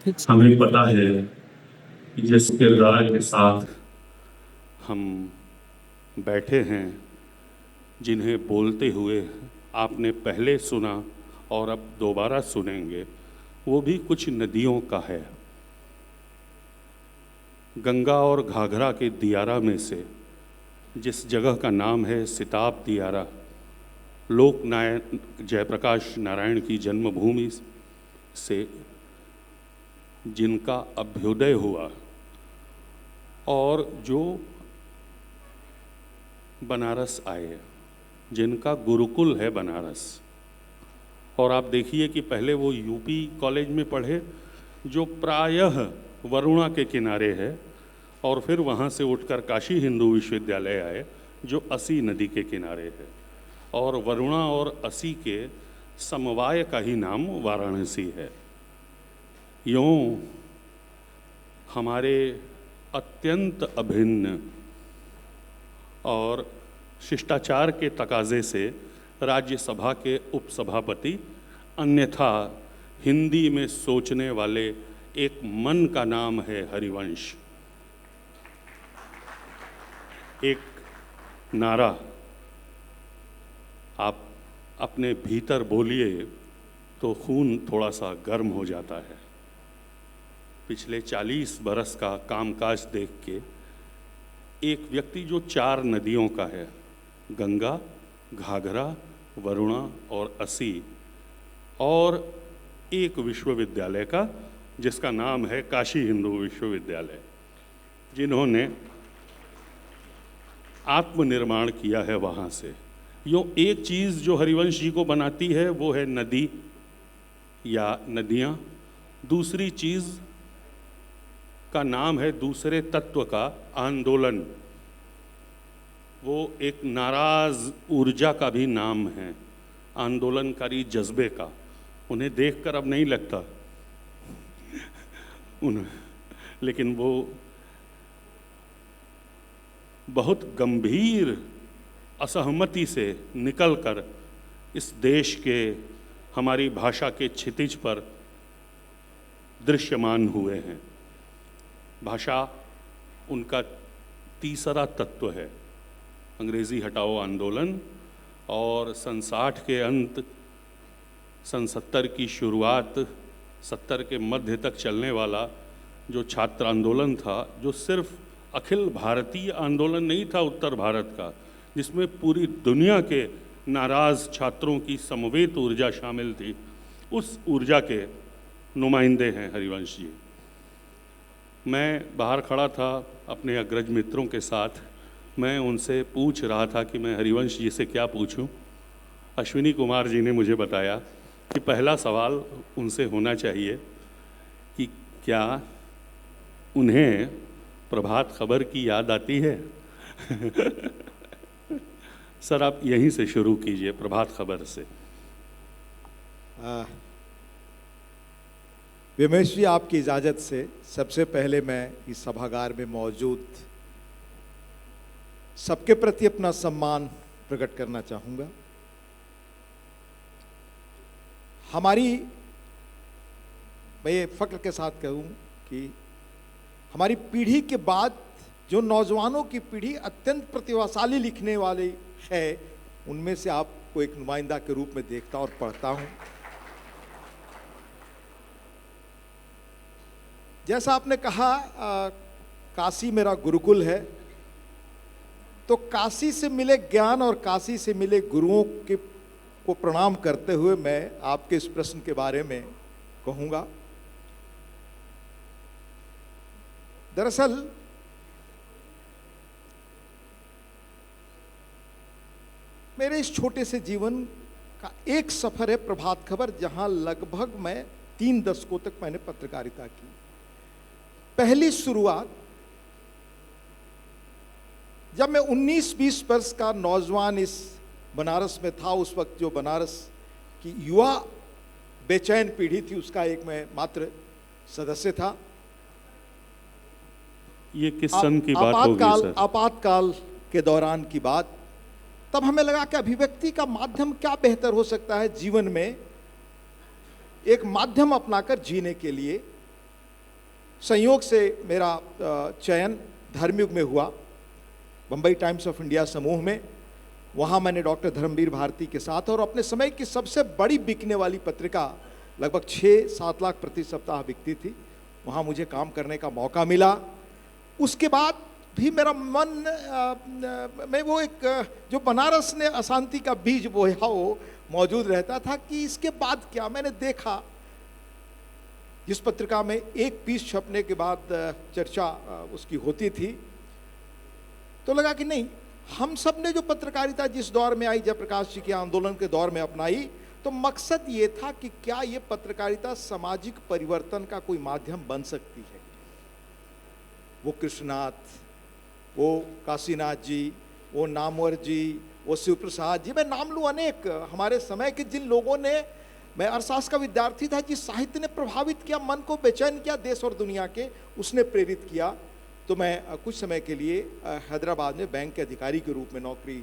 हमें पता है कि जिस किरदार के साथ हम बैठे हैं, जिन्हें बोलते हुए आपने पहले सुना और अब दोबारा सुनेंगे, वो भी कुछ नदियों का है। गंगा और घाघरा के दियारा में से जिस जगह का नाम है सिताब दियारा, लोकनायक जयप्रकाश नारायण की जन्मभूमि से जिनका अभ्युदय हुआ और जो बनारस आए, जिनका गुरुकुल है बनारस। और आप देखिए कि पहले वो यूपी कॉलेज में पढ़े जो प्रायः वरुणा के किनारे है, और फिर वहाँ से उठकर काशी हिंदू विश्वविद्यालय आए जो असी नदी के किनारे है, और वरुणा और असी के समवाय का ही नाम वाराणसी है। यूँ हमारे अत्यंत अभिन्न और शिष्टाचार के तकाजे से राज्यसभा के उपसभापति, अन्यथा हिंदी में सोचने वाले एक मन का नाम है हरिवंश। एक नारा आप अपने भीतर बोलिए तो खून थोड़ा सा गर्म हो जाता है। पिछले 40 बरस का कामकाज देख के एक व्यक्ति जो 4 नदियों का है, गंगा, घाघरा, वरुणा और असी, और एक विश्वविद्यालय का जिसका नाम है काशी हिंदू विश्वविद्यालय, जिन्होंने आत्मनिर्माण किया है वहाँ से। यो एक चीज़ जो हरिवंश जी को बनाती है वो है नदी या नदियाँ। दूसरी चीज़ का नाम है दूसरे तत्व का आंदोलन। वो एक नाराज ऊर्जा का भी नाम है, आंदोलनकारी जज्बे का। उन्हें देखकर अब नहीं लगता लेकिन वो बहुत गंभीर असहमति से निकलकर इस देश के, हमारी भाषा के क्षितिज पर दृश्यमान हुए हैं। भाषा उनका तीसरा तत्व है। अंग्रेज़ी हटाओ आंदोलन और सन 60 के अंत, सन 70 की शुरुआत, 70 के मध्य तक चलने वाला जो छात्र आंदोलन था, जो सिर्फ अखिल भारतीय आंदोलन नहीं था उत्तर भारत का, जिसमें पूरी दुनिया के नाराज़ छात्रों की समवेत ऊर्जा शामिल थी, उस ऊर्जा के नुमाइंदे हैं हरिवंश जी। मैं बाहर खड़ा था अपने अग्रज मित्रों के साथ, मैं उनसे पूछ रहा था कि मैं हरिवंश जी से क्या पूछूं। अश्विनी कुमार जी ने मुझे बताया कि पहला सवाल उनसे होना चाहिए कि क्या उन्हें प्रभात खबर की याद आती है सर, आप यहीं से शुरू कीजिए, प्रभात खबर से। विमेश जी, आपकी इजाज़त से सबसे पहले मैं इस सभागार में मौजूद सबके प्रति अपना सम्मान प्रकट करना चाहूँगा। मैं ये फ़ख्र के साथ कहूँ कि हमारी पीढ़ी के बाद जो नौजवानों की पीढ़ी अत्यंत प्रतिभाशाली लिखने वाली है, उनमें से आपको एक नुमाइंदा के रूप में देखता और पढ़ता हूँ। जैसा आपने कहा, काशी मेरा गुरुकुल है, तो काशी से मिले ज्ञान और काशी से मिले गुरुओं को प्रणाम करते हुए मैं आपके इस प्रश्न के बारे में कहूँगा। दरअसल मेरे इस छोटे से जीवन का एक सफर है प्रभात खबर, जहां लगभग मैं 3 दशकों तक मैंने पत्रकारिता की। पहली शुरुआत जब मैं 19-20 वर्ष का नौजवान इस बनारस में था। उस वक्त जो बनारस की युवा बेचैन पीढ़ी थी, उसका एक मैं मात्र सदस्य था। ये किस सन की बात होगी सर? आपातकाल के दौरान की बात। तब हमें लगा कि अभिव्यक्ति का माध्यम क्या बेहतर हो सकता है जीवन में, एक माध्यम अपनाकर जीने के लिए। संयोग से मेरा चयन धर्मयुग में हुआ, बम्बई टाइम्स ऑफ इंडिया समूह में। वहाँ मैंने डॉक्टर धर्मवीर भारती के साथ, और अपने समय की सबसे बड़ी बिकने वाली पत्रिका, लगभग 6-7 लाख प्रति सप्ताह बिकती थी, वहाँ मुझे काम करने का मौका मिला। उसके बाद भी मेरा मन में वो एक जो बनारस ने अशांति का बीज बोया वो मौजूद रहता था कि इसके बाद क्या। मैंने देखा जिस पत्रिका में एक पीस छपने के बाद चर्चा उसकी होती थी, तो लगा कि नहीं, हम सब ने जो पत्रकारिता जिस दौर में आई, जयप्रकाश जी के आंदोलन के दौर में अपनाई, तो मकसद ये था कि क्या ये पत्रकारिता सामाजिक परिवर्तन का कोई माध्यम बन सकती है। वो कृष्णनाथ, वो काशीनाथ जी, वो नामवर जी, वो शिव प्रसाद जी, मैं नाम लूँ अनेक, हमारे समय के जिन लोगों ने, मैं अरसास का विद्यार्थी था, जिस साहित्य ने प्रभावित किया, मन को बेचैन किया देश और दुनिया के, उसने प्रेरित किया। तो मैं कुछ समय के लिए हैदराबाद में बैंक के अधिकारी के रूप में नौकरी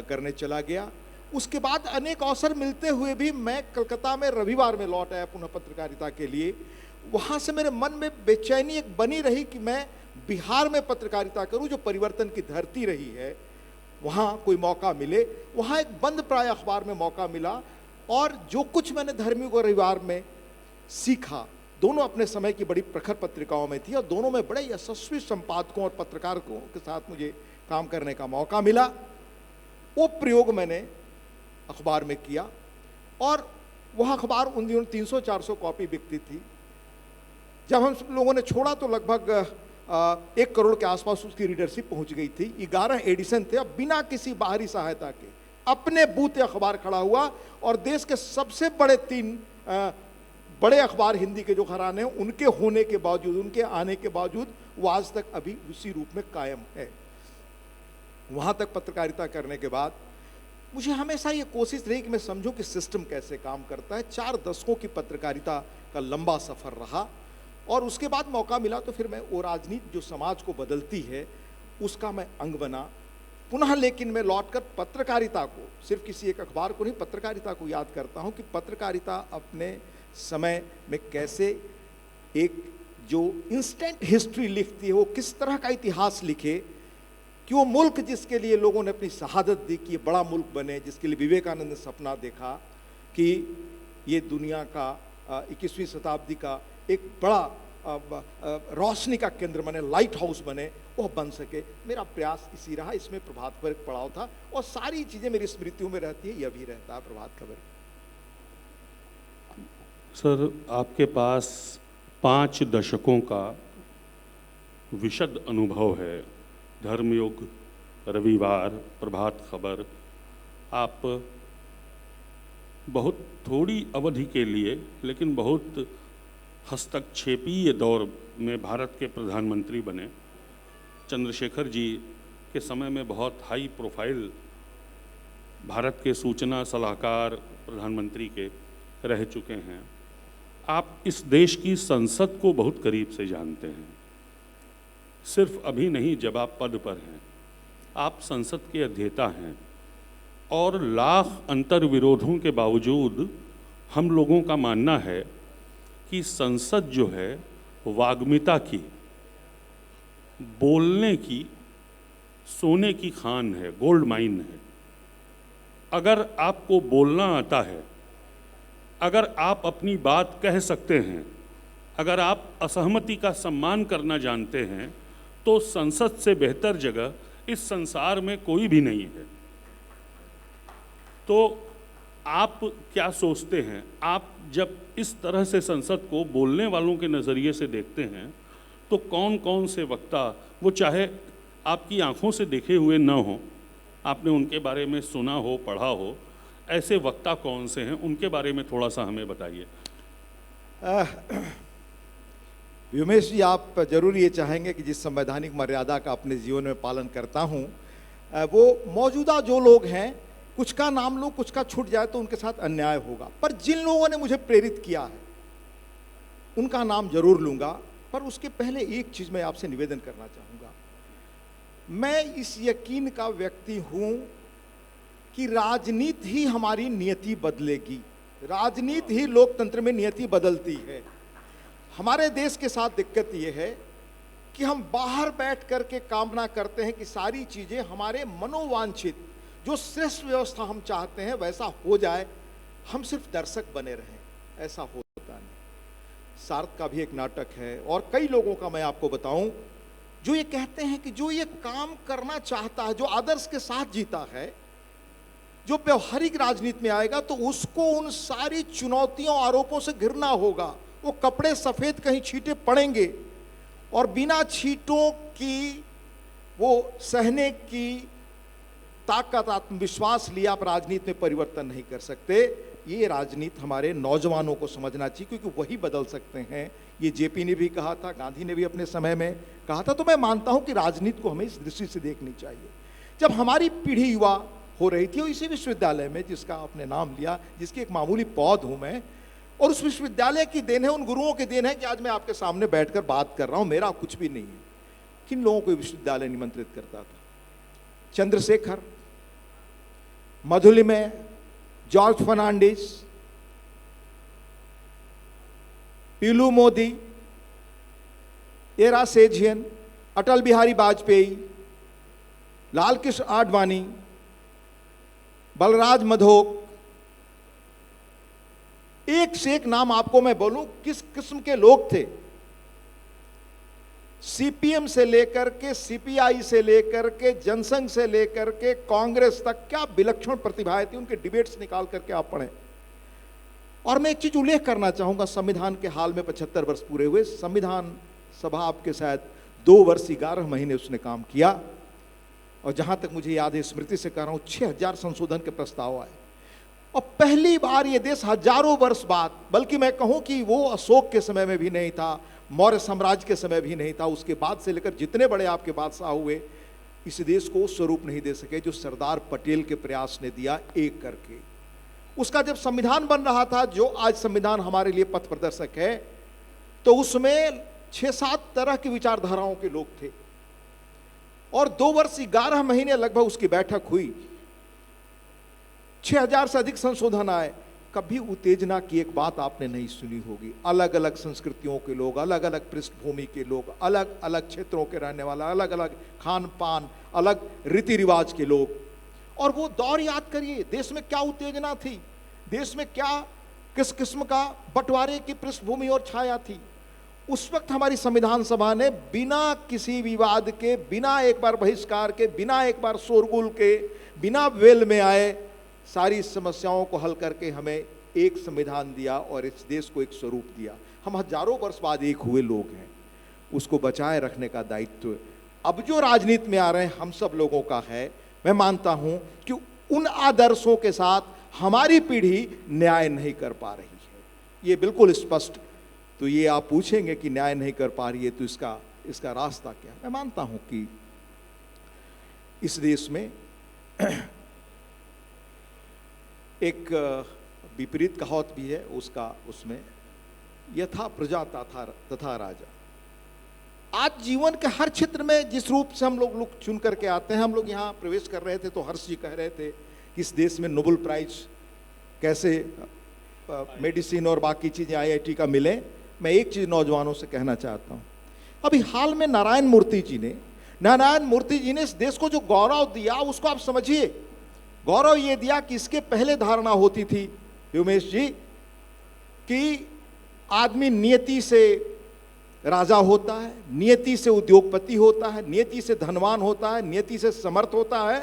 करने चला गया। उसके बाद अनेक अवसर मिलते हुए भी मैं कलकत्ता में रविवार में लौट आया पुनः पत्रकारिता के लिए। वहाँ से मेरे मन में बेचैनी एक बनी रही कि मैं बिहार में पत्रकारिता करूँ, जो परिवर्तन की धरती रही है, वहाँ कोई मौका मिले। वहाँ एक बंद प्राय अखबार में मौका मिला, और जो कुछ मैंने धर्मयुग और रविवार में सीखा, दोनों अपने समय की बड़ी प्रखर पत्रिकाओं में थी, और दोनों में बड़े यशस्वी संपादकों और पत्रकारों के साथ मुझे काम करने का मौका मिला। वो प्रयोग मैंने अखबार में किया, और वह अखबार उन दिनों 300-400 कॉपी बिकती थी। जब हम लोगों ने छोड़ा तो लगभग 1 करोड़ के आसपास उसकी रीडरशिप पहुंच गई थी। 11 एडिशन थे, अब बिना किसी बाहरी सहायता के अपने बूते अखबार खड़ा हुआ, और देश के सबसे बड़े 3 बड़े अखबार हिंदी के जो घराने हैं, उनके होने के बावजूद, उनके आने के बावजूद, वो आज तक अभी उसी रूप में कायम है। वहाँ तक पत्रकारिता करने के बाद मुझे हमेशा ये कोशिश रही कि मैं समझूं कि सिस्टम कैसे काम करता है। 4 दशकों की पत्रकारिता का लंबा सफ़र रहा, और उसके बाद मौका मिला तो फिर मैं वो राजनीति जो समाज को बदलती है उसका मैं अंग बना पुनः। लेकिन मैं लौटकर पत्रकारिता को, सिर्फ किसी एक अखबार को नहीं, पत्रकारिता को याद करता हूँ कि पत्रकारिता अपने समय में कैसे एक जो इंस्टेंट हिस्ट्री लिखती है, वो किस तरह का इतिहास लिखे कि वो मुल्क जिसके लिए लोगों ने अपनी शहादत दी कि ये बड़ा मुल्क बने, जिसके लिए विवेकानंद ने सपना देखा कि ये दुनिया का 21वीं शताब्दी का एक बड़ा रोशनी का केंद्र बने, लाइट हाउस बने, वह बन सके। मेरा प्रयास इसी रहा, इसमें प्रभात खबर एक पड़ाव था, और सारी चीज़ें मेरी स्मृतियों में रहती है, यह भी रहता है प्रभात खबर। सर, आपके पास 5 दशकों का विशद अनुभव है, धर्मयुग, रविवार, प्रभात खबर। आप बहुत थोड़ी अवधि के लिए, लेकिन बहुत हस्तक्षेपीय दौर में भारत के प्रधानमंत्री बने। चंद्रशेखर जी के समय में बहुत हाई प्रोफाइल भारत के सूचना सलाहकार प्रधानमंत्री के रह चुके हैं। आप इस देश की संसद को बहुत करीब से जानते हैं, सिर्फ अभी नहीं जब आप पद पर हैं। आप संसद के अध्येता हैं, और लाख अंतर्विरोधों के बावजूद हम लोगों का मानना है कि संसद जो है वाग्मिता की, बोलने की, सोने की खान है, गोल्ड माइन है। अगर आपको बोलना आता है, अगर आप अपनी बात कह सकते हैं, अगर आप असहमति का सम्मान करना जानते हैं, तो संसद से बेहतर जगह इस संसार में कोई भी नहीं है। तो आप क्या सोचते हैं, आप जब इस तरह से संसद को बोलने वालों के नज़रिए से देखते हैं, तो कौन कौन से वक्ता, वो चाहे आपकी आंखों से देखे हुए न हो, आपने उनके बारे में सुना हो, पढ़ा हो, ऐसे वक्ता कौन से हैं, उनके बारे में थोड़ा सा हमें बताइए। व्योमेश जी, आप जरूर ये चाहेंगे कि जिस संवैधानिक मर्यादा का अपने जीवन में पालन करता हूँ, वो मौजूदा जो लोग हैं, कुछ का नाम लो, कुछ का छूट जाए तो उनके साथ अन्याय होगा, पर जिन लोगों ने मुझे प्रेरित किया है उनका नाम जरूर लूँगा। पर उसके पहले एक चीज़ मैं आपसे निवेदन करना चाहूँगा। मैं इस यकीन का व्यक्ति हूँ कि राजनीति ही हमारी नियति बदलेगी, राजनीति ही लोकतंत्र में नियति बदलती है। हमारे देश के साथ दिक्कत यह है कि हम बाहर बैठ करके कामना करते हैं कि सारी चीजें हमारे मनोवांछित जो श्रेष्ठ व्यवस्था हम चाहते हैं वैसा हो जाए, हम सिर्फ दर्शक बने रहें। ऐसा होता नहीं। सार्थ का भी एक नाटक है और कई लोगों का मैं आपको बताऊं जो ये कहते हैं कि जो ये काम करना चाहता है, जो आदर्श के साथ जीता है, जो व्यवहारिक राजनीति में आएगा तो उसको उन सारी चुनौतियों आरोपों से घिरना होगा। वो कपड़े सफेद कहीं छींटे पड़ेंगे और बिना छींटों की वो सहने की ताकत, आत्मविश्वास लिया आप राजनीति में परिवर्तन नहीं कर सकते। ये राजनीति हमारे नौजवानों को समझना चाहिए क्योंकि वही बदल सकते हैं। ये जेपी ने भी कहा था, गांधी ने भी अपने समय में कहा था। तो मैं मानता हूं कि राजनीति को हमें इस दृष्टि से देखनी चाहिए। जब हमारी पीढ़ी युवा हो रही थी और इसी विश्वविद्यालय में जिसका आपने नाम लिया, जिसकी एक मामूली पौध हूं मैं, और उस विश्वविद्यालय की देन है, उन गुरुओं की देन है कि आज मैं आपके सामने बैठकर बात कर रहा हूं। मेरा कुछ भी नहीं है। किन लोगों को विश्वविद्यालय निमंत्रित करता था? चंद्रशेखर, मधुलिमय, जॉर्ज फर्नांडिस, पीलू मोदी, एरा सेजियन, अटल बिहारी वाजपेयी, लाल कृष्ण आडवाणी, बलराज मधोक, एक से एक नाम आपको मैं बोलूं किस किस्म के लोग थे। सीपीएम से लेकर के, सीपीआई से लेकर के, जनसंघ से लेकर के कांग्रेस तक, क्या विलक्षण प्रतिभाएं थी। उनके डिबेट्स निकाल करके आप पढ़ें। और मैं एक चीज उल्लेख करना चाहूंगा, संविधान के हाल में 75 वर्ष पूरे हुए। संविधान सभा आपके शायद 2 वर्ष 11 महीने उसने काम किया और जहां तक मुझे याद है, स्मृति से कह रहा हूं, 6000 संशोधन के प्रस्ताव आए और पहली बार ये देश हजारों वर्ष बाद, बल्कि मैं कहूं कि वो अशोक के समय में भी नहीं था, मौर्य साम्राज्य के समय भी नहीं था, उसके बाद से लेकर जितने बड़े आपके बादशाह हुए, इस देश को स्वरूप नहीं दे सके जो सरदार पटेल के प्रयास ने दिया एक करके। उसका जब संविधान बन रहा था, जो आज संविधान हमारे लिए पथ प्रदर्शक है, तो उसमें 6-7 तरह की विचारधाराओं के लोग थे और 2 वर्ष 11 महीने लगभग उसकी बैठक हुई। 6000 से अधिक संशोधन आए। कभी उत्तेजना की एक बात आपने नहीं सुनी होगी। अलग अलग संस्कृतियों के लोग, अलग अलग पृष्ठभूमि के लोग, अलग अलग क्षेत्रों के रहने वाला, अलग अलग खान पान, अलग रीति रिवाज के लोग। और वो दौर याद करिए, देश में क्या उत्तेजना थी, देश में क्या किस किस्म का बंटवारे की पृष्ठभूमि और छाया थी। उस वक्त हमारी संविधान सभा ने बिना किसी विवाद के, बिना एक बार बहिष्कार के, बिना एक बार शोरगुल के, बिना वेल में आए, सारी समस्याओं को हल करके हमें एक संविधान दिया और इस देश को एक स्वरूप दिया। हम हजारों वर्ष बाद एक हुए लोग हैं। उसको बचाए रखने का दायित्व अब जो राजनीति में आ रहे हैं हम सब लोगों का है। मैं मानता हूं कि उन आदर्शों के साथ हमारी पीढ़ी न्याय नहीं कर पा रही है, ये बिल्कुल स्पष्ट। तो ये आप पूछेंगे कि न्याय नहीं कर पा रही है तो इसका रास्ता क्या है? मैं मानता हूं कि इस देश में एक विपरीत कहावत भी है, उसमें यथा प्रजा तथा राजा। आज जीवन के हर क्षेत्र में जिस रूप से हम लोग चुन करके आते हैं, हम लोग यहाँ प्रवेश कर रहे थे तो हर्ष जी कह रहे थे कि इस देश में नोबेल प्राइज कैसे मेडिसिन और बाकी चीजें IIT का मिले। मैं एक चीज नौजवानों से कहना चाहता हूँ, अभी हाल में नारायण मूर्ति जी ने इस देश को जो गौरव दिया उसको आप समझिए। गौरव ये दिया कि इसके पहले धारणा होती थी उमेश जी कि आदमी नियति से राजा होता है, नियति से उद्योगपति होता है, नियति से धनवान होता है, नियति से समर्थ होता है।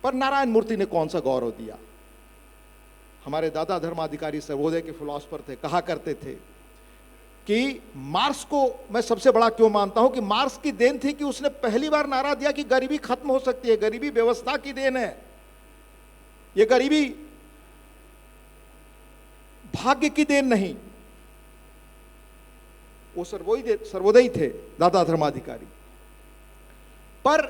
पर नारायण मूर्ति ने कौन सा गौरव दिया? हमारे दादा धर्माधिकारी सर्वोदय के फिलोसफर थे, कहा करते थे कि मार्क्स को मैं सबसे बड़ा क्यों मानता हूं कि मार्क्स की देन थी कि उसने पहली बार नारा दिया कि गरीबी खत्म हो सकती है। गरीबी व्यवस्था की देन है, ये गरीबी भाग्य की देन नहीं। वो सर्वोदय थे दादा धर्माधिकारी। पर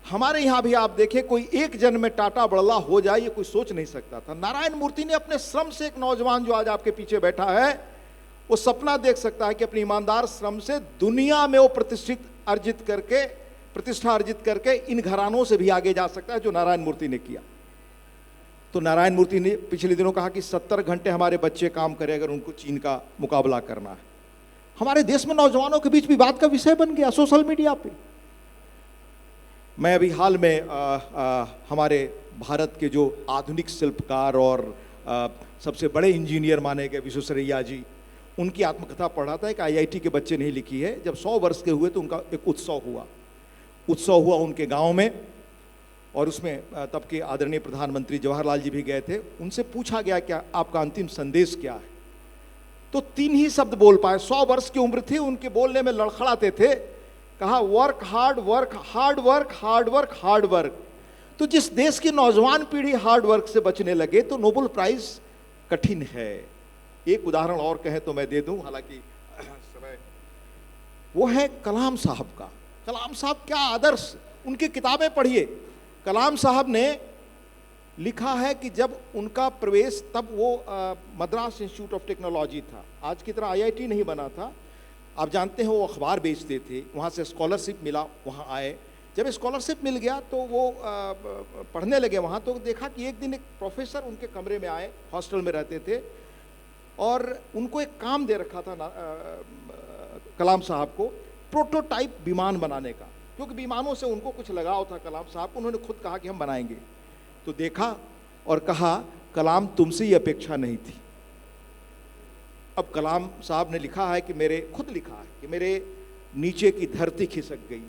हमारे यहां भी आप देखें, कोई एक जन्म में टाटा बड़ला हो जाए ये कोई सोच नहीं सकता था। नारायण मूर्ति ने अपने श्रम से, एक नौजवान जो आज आपके पीछे बैठा है, वो सपना देख सकता है कि अपनी ईमानदार श्रम से दुनिया में वो प्रतिष्ठा अर्जित करके इन घरानों से भी आगे जा सकता है, जो नारायण मूर्ति ने किया। तो नारायण मूर्ति ने पिछले दिनों कहा कि 70 घंटे हमारे बच्चे काम करें अगर उनको चीन का मुकाबला करना है। हमारे देश में नौजवानों के बीच भी बात का विषय बन गया सोशल मीडिया पे। मैं अभी हाल में हमारे भारत के जो आधुनिक शिल्पकार और सबसे बड़े इंजीनियर माने गए विश्वेश्वरैया जी, उनकी आत्मकथा पढ़ रहा था। एक IIT के बच्चे ने लिखी है। जब 100 वर्ष के हुए तो उनका एक उत्सव हुआ उनके गांव में, और उसमें तब के आदरणीय प्रधानमंत्री जवाहरलाल जी भी गए थे। उनसे पूछा गया क्या आपका अंतिम संदेश क्या है, तो 3 ही शब्द बोल पाए। 100 वर्ष की उम्र थी, उनके बोलने में लड़खड़ाते थे। कहा work hard, work hard, work hard, work hard work. तो जिस देश की नौजवान पीढ़ी हार्ड वर्क से बचने लगे तो नोबेल प्राइज कठिन है। एक उदाहरण और कहें तो मैं दे दूं, हालांकि समय, वो है कलाम साहब का। कलाम साहब क्या आदर्श, उनकी किताबें पढ़िए। कलाम साहब ने लिखा है कि जब उनका प्रवेश, तब वो मद्रास इंस्टीट्यूट ऑफ टेक्नोलॉजी था, आज की तरह IIT नहीं बना था। आप जानते हैं वो अखबार बेचते थे, वहाँ से स्कॉलरशिप मिला, वहाँ आए। जब स्कॉलरशिप मिल गया तो वो पढ़ने लगे वहाँ। तो देखा कि एक दिन एक प्रोफेसर उनके कमरे में आए, हॉस्टल में रहते थे, और उनको एक काम दे रखा था कलाम साहब को, प्रोटोटाइप विमान बनाने का, क्योंकि विमानों से उनको कुछ लगाव था कलाम साहब को। उन्होंने खुद कहा कि हम बनाएंगे। तो देखा और कहा कलाम तुमसे ये अपेक्षा नहीं थी। अब कलाम साहब ने लिखा है कि खुद लिखा है कि मेरे नीचे की धरती खिसक गई,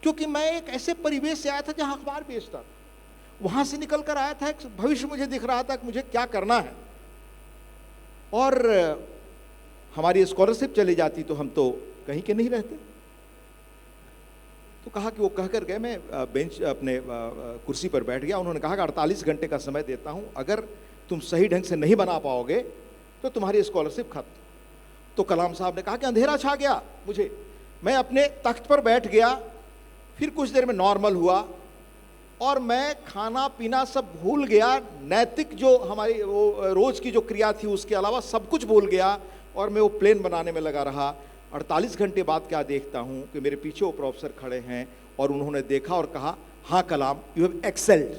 क्योंकि मैं एक ऐसे परिवेश से आया था जहां अखबार बेचता था। वहां से निकल कर आया था, एक भविष्य मुझे दिख रहा था कि मुझे क्या करना है। और हमारी स्कॉलरशिप चली जाती तो हम तो कहीं के नहीं रहते। तो कहा कि वो कहकर गए, मैं बेंच अपने कुर्सी पर बैठ गया। उन्होंने कहा कि 48 घंटे का समय देता हूं, अगर तुम सही ढंग से नहीं बना पाओगे तो तुम्हारी स्कॉलरशिप खत्म। तो कलाम साहब ने कहा कि अंधेरा छा गया मुझे, मैं अपने तख्त पर बैठ गया। फिर कुछ देर में नॉर्मल हुआ और मैं खाना पीना सब भूल गया। नैतिक जो हमारी वो रोज की जो क्रिया थी उसके अलावा सब कुछ भूल गया, और मैं वो प्लेन बनाने में लगा रहा। 48 घंटे बाद क्या देखता हूँ कि मेरे पीछे वो प्रोफेसर खड़े हैं, और उन्होंने देखा और कहा हाँ कलाम यू हैव एक्सेल्ड।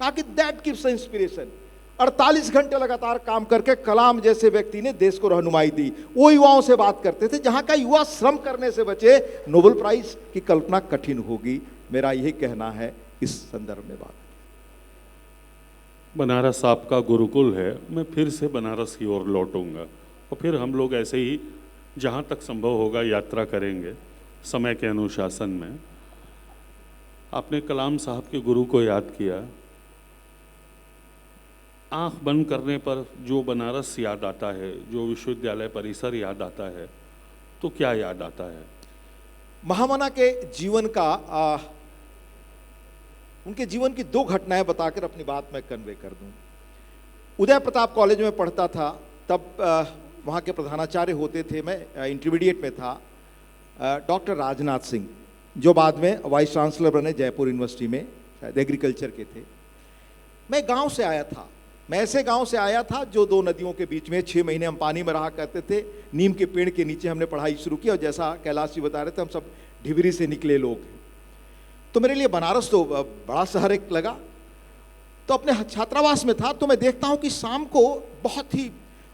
कहा कि दैट गिव्स इंस्पिरेशन। 48 घंटे लगातार काम करके कलाम जैसे व्यक्ति ने देश को रहनुमाई दी। वो युवाओं से बात करते थे, जहां का युवा श्रम करने से बचे नोबेल प्राइज की कल्पना कठिन होगी। मेरा यही कहना है इस संदर्भ में। बात बनारस आपका गुरुकुल है, मैं फिर से बनारस की ओर लौटूंगा, और फिर हम लोग ऐसे ही जहाँ तक संभव होगा यात्रा करेंगे समय के अनुशासन में। आपने कलाम साहब के गुरु को याद किया। आँख बंद करने पर जो बनारस याद आता है, जो विश्वविद्यालय परिसर याद आता है, तो क्या याद आता है? महामना के जीवन का उनके जीवन की 2 घटनाएं बताकर अपनी बात मैं कन्वे कर दूं। उदय प्रताप कॉलेज में पढ़ता था, तब वहाँ के प्रधानाचार्य होते थे, मैं इंटरमीडिएट में था, डॉक्टर राजनाथ सिंह, जो बाद में वाइस चांसलर बने जयपुर यूनिवर्सिटी में, शायद एग्रीकल्चर के थे। मैं गांव से आया था, मैं ऐसे गांव से आया था जो 2 नदियों के बीच में 6 महीने हम पानी में रहा करते थे। नीम के पेड़ के नीचे हमने पढ़ाई शुरू की, और जैसा कैलाश जी बता रहे थे हम सब ढिबरी से निकले लोग हैं। तो मेरे लिए बनारस तो बड़ा शहर एक लगा। तो अपने छात्रावास में था, तो मैं देखता हूँ कि शाम को बहुत ही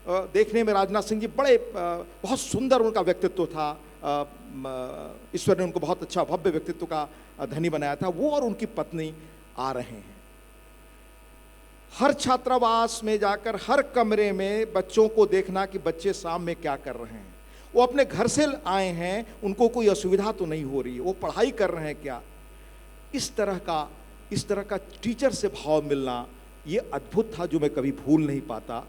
देखने में राजनाथ सिंह जी बहुत सुंदर उनका व्यक्तित्व था। ईश्वर ने उनको बहुत अच्छा भव्य व्यक्तित्व का धनी बनाया था। वो और उनकी पत्नी आ रहे हैं। हर छात्रावास में जाकर हर कमरे में बच्चों को देखना कि बच्चे शाम में क्या कर रहे हैं। वो अपने घर से आए हैं, उनको कोई असुविधा तो नहीं हो रही है, वो पढ़ाई कर रहे हैं क्या। इस तरह का टीचर से भाव मिलना ये अद्भुत था, जो मैं कभी भूल नहीं पाता।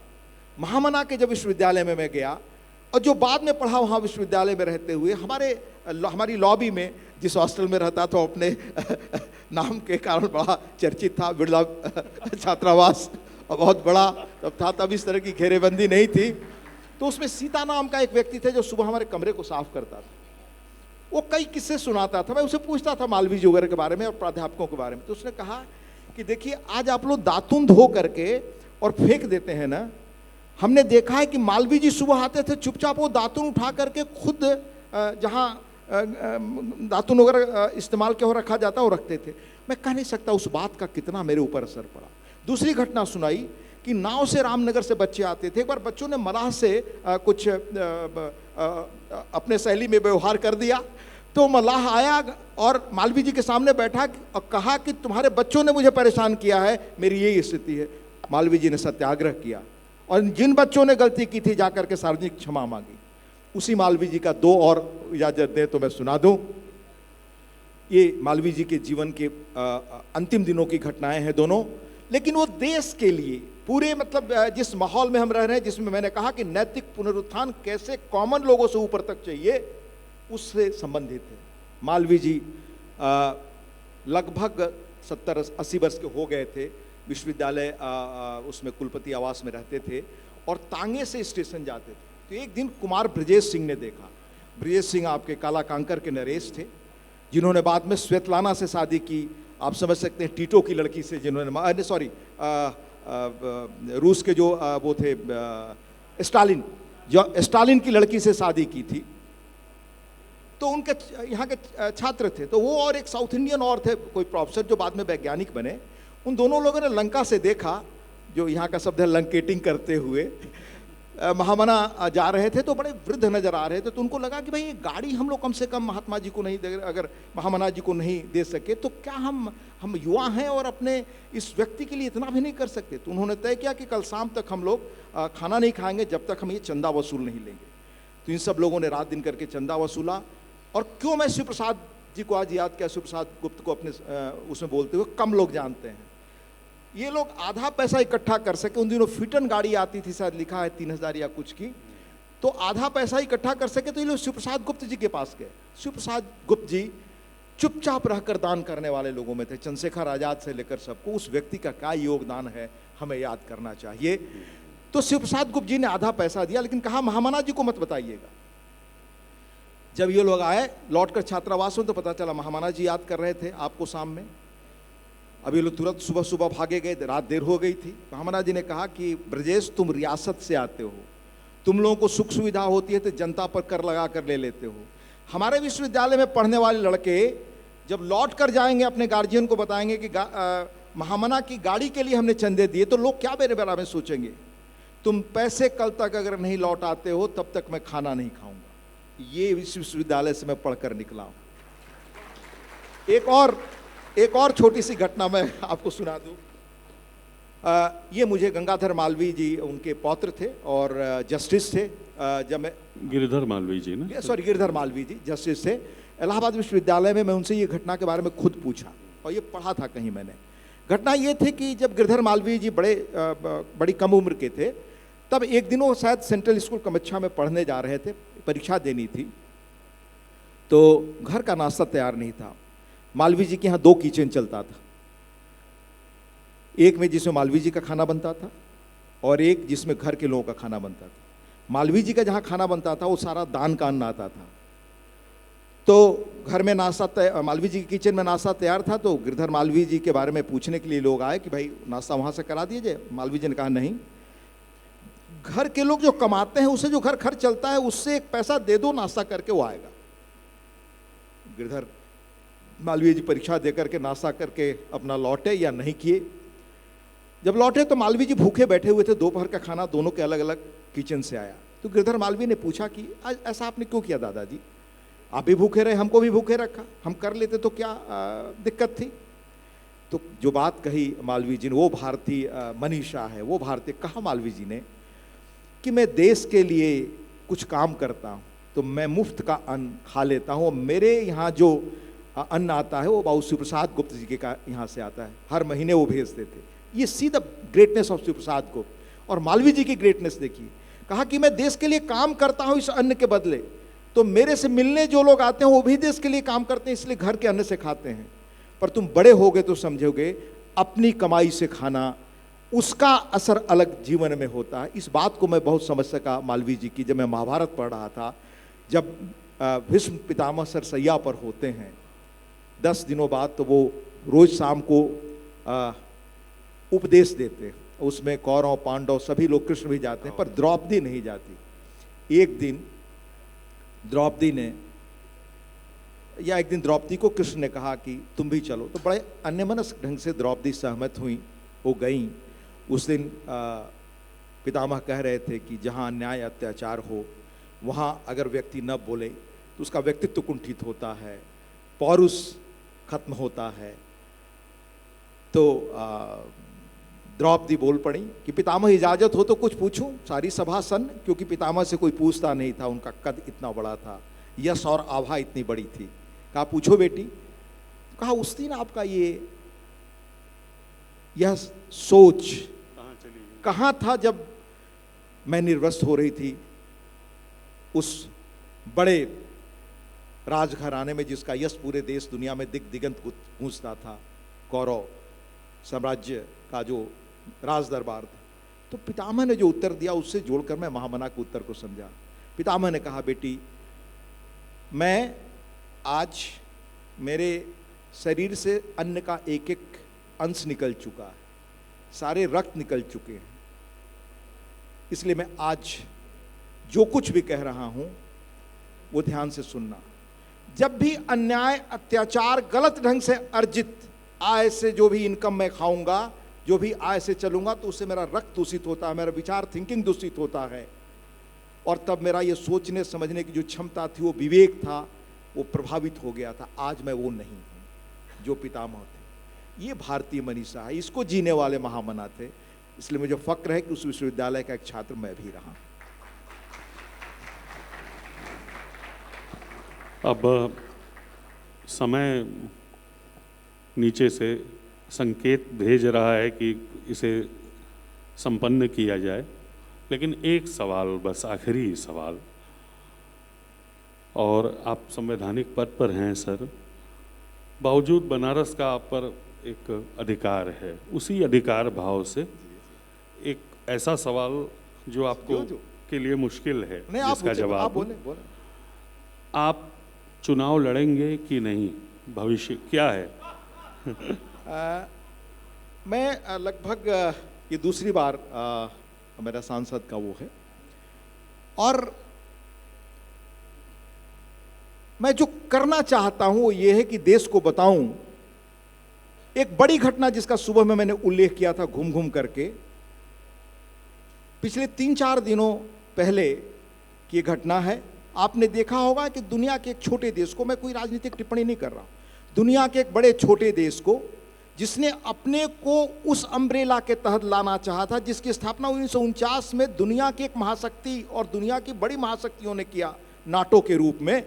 महामना के जब विश्वविद्यालय में मैं गया, और जो बाद में पढ़ा वहाँ विश्वविद्यालय में रहते हुए, हमारी लॉबी में जिस हॉस्टल में रहता था, अपने नाम के कारण बड़ा चर्चित था, बिरला छात्रावास, और बहुत बड़ा तब था। तब इस तरह की घेरेबंदी नहीं थी। तो उसमें सीता नाम का एक व्यक्ति थे जो सुबह हमारे कमरे को साफ करता था। वो कई किस्से सुनाता था। मैं उसे पूछता था मालवीय जी वगैरह के बारे में और प्राध्यापकों के बारे में। तो उसने कहा कि देखिए, आज आप लोग दातुन धो करके और फेंक देते हैं ना, हमने देखा है कि मालवीय जी सुबह आते थे, चुपचाप वो दातुन उठा करके खुद जहाँ दातुन वगैरह इस्तेमाल के हो रखा जाता वो रखते थे। मैं कह नहीं सकता उस बात का कितना मेरे ऊपर असर पड़ा। दूसरी घटना सुनाई कि नाव से रामनगर से बच्चे आते थे। एक बार बच्चों ने मलाह से कुछ अपने शैली में व्यवहार कर दिया, तो मलाह आया और मालवीय जी के सामने बैठा और कहा कि तुम्हारे बच्चों ने मुझे परेशान किया है, मेरी यही स्थिति है। मालवीय जी ने सत्याग्रह किया और जिन बच्चों ने गलती की थी जाकर के सार्वजनिक क्षमा मांगी। उसी मालवीय जी का दो और इजाजत दें तो मैं सुना दूं। ये मालवीय जी के जीवन के अंतिम दिनों की घटनाएं हैं दोनों, लेकिन वो देश के लिए पूरे मतलब जिस माहौल में हम रह रहे हैं, जिसमें मैंने कहा कि नैतिक पुनरुत्थान कैसे कॉमन लोगों से ऊपर तक चाहिए, उससे संबंधित है। मालवीय जी लगभग 70-80 वर्ष के हो गए थे। विश्वविद्यालय उसमें कुलपति आवास में रहते थे और तांगे से स्टेशन जाते थे। तो एक दिन कुमार ब्रजेश सिंह ने देखा। ब्रजेश सिंह आपके काला कांकर के नरेश थे, जिन्होंने बाद में स्वेतलाना से शादी की। आप समझ सकते हैं टीटो की लड़की से, जिन्होंने सॉरी रूस के जो वो थे स्टालिन, जो स्टालिन की लड़की से शादी की थी। तो उनके यहाँ के छात्र थे, तो वो और एक साउथ इंडियन और थे कोई प्रोफेसर जो बाद में वैज्ञानिक बने। उन दोनों लोगों ने लंका से देखा, जो यहाँ का शब्द है लंकेटिंग करते हुए महामना जा रहे थे, तो बड़े वृद्ध नजर आ रहे थे। तो उनको लगा कि भाई ये गाड़ी हम लोग कम से कम महात्मा जी को नहीं दे, अगर महामना जी को नहीं दे सके तो क्या हम युवा हैं और अपने इस व्यक्ति के लिए इतना भी नहीं कर सकते। तो उन्होंने तय किया कि कल शाम तक हम लोग खाना नहीं खाएंगे जब तक हम ये चंदा वसूल नहीं लेंगे। तो इन सब लोगों ने रात दिन करके चंदा वसूला। और क्यों मैं शिव प्रसाद जी को आज याद किया, शिव प्रसाद गुप्त को अपने उसमें बोलते हुए, कम लोग जानते हैं। ये लोग आधा पैसा इकट्ठा कर सके। उन दिनों फिटन गाड़ी आती थी, शायद लिखा है 3000 या कुछ की। तो आधा पैसा इकट्ठा कर सके तो ये लोग शिव प्रसाद गुप्त जी के पास गए। शिव प्रसाद गुप्त जी चुपचाप रहकर दान करने वाले लोगों में थे, चंद्रशेखर आजाद से लेकर सबको। उस व्यक्ति का क्या योगदान है हमें याद करना चाहिए। तो शिव प्रसाद गुप्त जी ने आधा पैसा दिया, लेकिन कहा महामना जी को मत बताइएगा। जब ये लोग आए लौटकर छात्रावास में, तो पता चला महामना जी याद कर रहे थे आपको शाम में। अब ये लोग तुरंत सुबह सुबह भागे गए, रात देर हो गई थी। महामना जी ने कहा कि ब्रजेश, तुम रियासत से आते हो, तुम लोगों को सुख सुविधा होती है तो जनता पर कर लगा कर ले लेते हो। हमारे विश्वविद्यालय में पढ़ने वाले लड़के जब लौट कर जाएंगे अपने गार्जियन को बताएंगे कि महामना की गाड़ी के लिए हमने चंदे दिए, तो लोग क्या मेरे बारे में सोचेंगे। तुम पैसे कल तक अगर नहीं लौट आते हो तब तक मैं खाना नहीं खाऊंगा। ये विश्वविद्यालय से मैं पढ़कर निकला हूं। एक और छोटी सी घटना मैं आपको सुना दूं। ये मुझे गंगाधर मालवीय जी उनके पौत्र थे और जस्टिस थे। जब मैं गिरधर मालवीय जी ना, सॉरी गिरधर मालवीय जी जस्टिस थे इलाहाबाद विश्वविद्यालय में। मैं उनसे ये घटना के बारे में खुद पूछा और ये पढ़ा था कहीं मैंने। घटना ये थी कि जब गिरधर मालवीय जी बड़ी कम उम्र के थे, तब एक दिन वो शायद सेंट्रल स्कूल कमच्छा में पढ़ने जा रहे थे, परीक्षा देनी थी। तो घर का नाश्ता तैयार नहीं था। मालवीय जी के यहाँ 2 किचन चलता था, एक में जिसमें मालवीय जी का खाना बनता था और एक जिसमें घर के लोगों का खाना बनता था। मालवीय जी का जहाँ खाना बनता था वो सारा दान का अन्न आता था। तो घर में नाश्ता मालवीय जी के किचन में नाश्ता तैयार था। तो गिरधर मालवीय जी के बारे में पूछने के लिए लोग आए कि भाई नाश्ता वहाँ से करा दीजिए। मालवीय जी ने कहा नहीं, घर के लोग जो कमाते हैं उसे जो घर खर्च चलता है उससे एक पैसा दे दो, नाश्ता करके वो आएगा। गिरधर मालवीय जी परीक्षा देकर के नाश्ता करके अपना लौटे या नहीं किए। जब लौटे तो मालवीय जी भूखे बैठे हुए थे। दोपहर का खाना दोनों के अलग अलग किचन से आया। तो गिरधर मालवीय ने पूछा कि आज ऐसा आपने क्यों किया दादाजी, आप भी भूखे रहे, हमको भी भूखे रखा, हम कर लेते तो क्या दिक्कत थी। तो जो बात कही मालवीय जी ने, वो भारतीय मनीषा है, वो भारतीय। कहा मालवीय जी ने कि मैं देश के लिए कुछ काम करता हूँ तो मैं मुफ्त का अन्न खा लेता हूँ। मेरे यहाँ जो अन्न आता है वो बाबू शिव प्रसाद गुप्त जी के यहाँ से आता है, हर महीने वो भेजते थे। ये see the greatness of Shiv Prasad Gupt. और मालवीय जी की ग्रेटनेस देखिए, कहा कि मैं देश के लिए काम करता हूँ इस अन्न के बदले, तो मेरे से मिलने जो लोग आते हैं वो भी देश के लिए काम करते हैं, इसलिए घर के अन्न से खाते हैं। पर तुम बड़े होगे तो समझोगे अपनी कमाई से खाना, उसका असर अलग जीवन में होता है। इस बात को मैं बहुत समझ सका मालवीय जी की। जब मैं महाभारत पढ़ रहा था, जब भीष्म पितामह सरसैया पर होते हैं 10 दिनों बाद, तो वो रोज शाम को उपदेश देते हैं। उसमें कौरव पांडव सभी लोग, कृष्ण भी जाते हैं पर द्रौपदी नहीं जाती। एक दिन द्रौपदी को कृष्ण ने कहा कि तुम भी चलो। तो बड़े अन्यमनस्क ढंग से द्रौपदी सहमत हुई वो गईं। उस दिन पितामह कह रहे थे कि जहाँ अन्याय अत्याचार हो वहाँ अगर व्यक्ति न बोले तो उसका व्यक्तित्व कुंठित होता है, पौरुष खत्म होता है। तो द्रौपदी बोल पड़ी कि पितामह इजाजत हो तो कुछ पूछूं। सारी सभा सन्न, क्योंकि पितामह से कोई पूछता नहीं था, उनका कद इतना बड़ा था, यश और आभा इतनी बड़ी थी। कहा पूछो बेटी। कहा उस दिन आपका यह सोच कहाँ था जब मैं निर्वस्त्र हो रही थी उस बड़े राजघराने में जिसका यश पूरे देश दुनिया में दिग दिगंत गूंजता था, कौरव साम्राज्य का जो राज दरबार था। तो पितामह ने जो उत्तर दिया उससे जोड़कर मैं महामना के उत्तर को समझा। पितामह ने कहा बेटी, मैं आज मेरे शरीर से अन्न का एक एक अंश निकल चुका है, सारे रक्त निकल चुके हैं, इसलिए मैं आज जो कुछ भी कह रहा हूं वो ध्यान से सुनना। जब भी अन्याय अत्याचार गलत ढंग से अर्जित आय से जो भी इनकम मैं खाऊंगा, जो भी आय से चलूंगा, तो उससे मेरा रक्त दूषित होता है, मेरा विचार थिंकिंग दूषित होता है, और तब मेरा ये सोचने समझने की जो क्षमता थी, वो विवेक था, वो प्रभावित हो गया था। आज मैं वो नहीं हूं जो पितामह थे। ये भारतीय मनीषा है, इसको जीने वाले महामना थे। इसलिए मुझे फक्र है कि उस विश्वविद्यालय का एक छात्र मैं भी रहा। अब समय नीचे से संकेत भेज रहा है कि इसे संपन्न किया जाए, लेकिन एक सवाल, बस आखिरी सवाल, और आप संवैधानिक पद पर हैं सर, बावजूद बनारस का आप पर एक अधिकार है, उसी अधिकार भाव से एक ऐसा सवाल जो आपको के लिए मुश्किल है, जिसका जवाब बोले। आप चुनाव लड़ेंगे कि नहीं, भविष्य क्या है? मैं लगभग ये दूसरी बार मेरा सांसद का वो है, और मैं जो करना चाहता हूं वो ये है कि देश को बताऊं एक बड़ी घटना जिसका सुबह में मैंने उल्लेख किया था घूम घूम करके। पिछले 3-4 दिनों पहले की ये घटना है। आपने देखा होगा कि दुनिया के एक छोटे देश को, मैं कोई राजनीतिक टिप्पणी नहीं कर रहा, दुनिया के एक बड़े छोटे देश को जिसने अपने को उस अम्ब्रेला के तहत लाना चाहा था, जिसकी स्थापना 1949 में दुनिया की एक महाशक्ति और दुनिया की बड़ी महाशक्तियों ने किया नाटो के रूप में,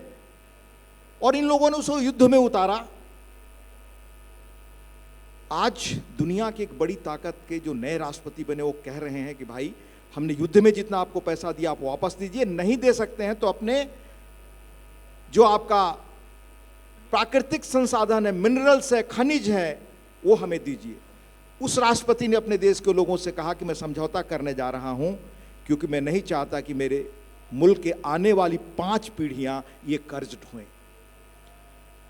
और इन लोगों ने उसको युद्ध में उतारा। आज दुनिया की एक बड़ी ताकत के जो नए राष्ट्रपति बने वो कह रहे हैं कि भाई हमने युद्ध में जितना आपको पैसा दिया आप वापस दीजिए, नहीं दे सकते हैं तो अपने जो आपका प्राकृतिक संसाधन है, मिनरल्स है, खनिज है, वो हमें दीजिए। उस राष्ट्रपति ने अपने देश के लोगों से कहा कि मैं समझौता करने जा रहा हूं, क्योंकि मैं नहीं चाहता कि मेरे मुल्क के आने वाली 5 पीढ़ियां ये कर्ज ढोएं।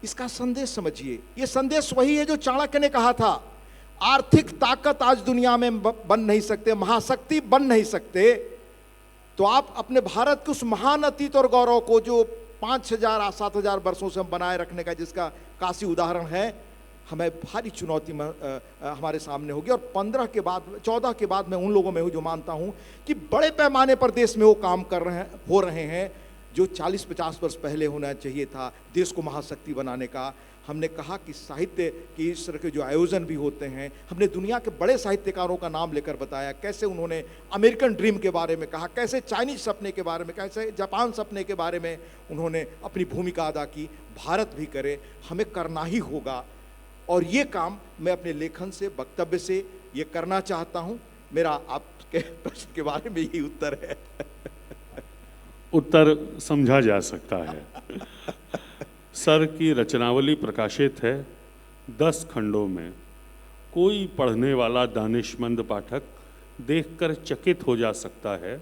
इसका संदेश समझिए। ये संदेश वही है जो चाणक्य ने कहा था, आर्थिक ताकत आज दुनिया में बन नहीं सकते, महाशक्ति बन नहीं सकते, तो आप अपने भारत के उस महान अतीत और गौरव को जो 5000-7000 वर्षों से हम बनाए रखने का, जिसका काशी उदाहरण है, हमें भारी चुनौती हमारे सामने होगी। और 14 के बाद मैं उन लोगों में हूँ जो मानता हूँ कि बड़े पैमाने पर देश में वो काम हो रहे हैं जो 40-50 वर्ष पहले होना चाहिए था, देश को महाशक्ति बनाने का। हमने कहा कि साहित्य की इस तरह के जो आयोजन भी होते हैं, हमने दुनिया के बड़े साहित्यकारों का नाम लेकर बताया, कैसे उन्होंने अमेरिकन ड्रीम के बारे में कहा, कैसे चाइनीज सपने के बारे में, कैसे जापान सपने के बारे में उन्होंने अपनी भूमिका अदा की। भारत भी करे, हमें करना ही होगा, और ये काम मैं अपने लेखन से, वक्तव्य से ये करना चाहता हूँ। मेरा आपके प्रश्न के बारे में यही उत्तर है। उत्तर समझा जा सकता है। सर की रचनावली प्रकाशित है 10 खंडों में। कोई पढ़ने वाला दानिशमंद पाठक देखकर चकित हो जा सकता है,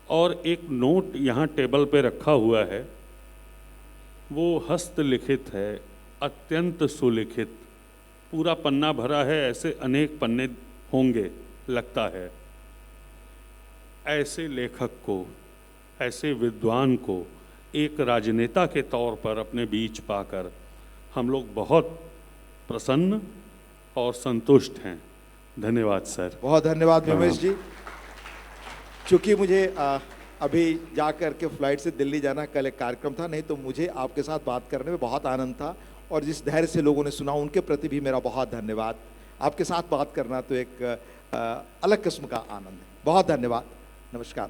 और एक नोट यहाँ टेबल पे रखा हुआ है, वो हस्तलिखित है, अत्यंत सुलिखित, पूरा पन्ना भरा है, ऐसे अनेक पन्ने होंगे लगता है। ऐसे लेखक को, ऐसे विद्वान को एक राजनेता के तौर पर अपने बीच पाकर हम लोग बहुत प्रसन्न और संतुष्ट हैं। धन्यवाद सर। बहुत धन्यवाद उमेश जी। चूंकि मुझे अभी जा कर के फ्लाइट से दिल्ली जाना, कल एक कार्यक्रम था, नहीं तो मुझे आपके साथ बात करने में बहुत आनंद था, और जिस धैर्य से लोगों ने सुना उनके प्रति भी मेरा बहुत धन्यवाद। आपके साथ बात करना तो एक अलग किस्म का आनंद है। बहुत धन्यवाद, नमस्कार।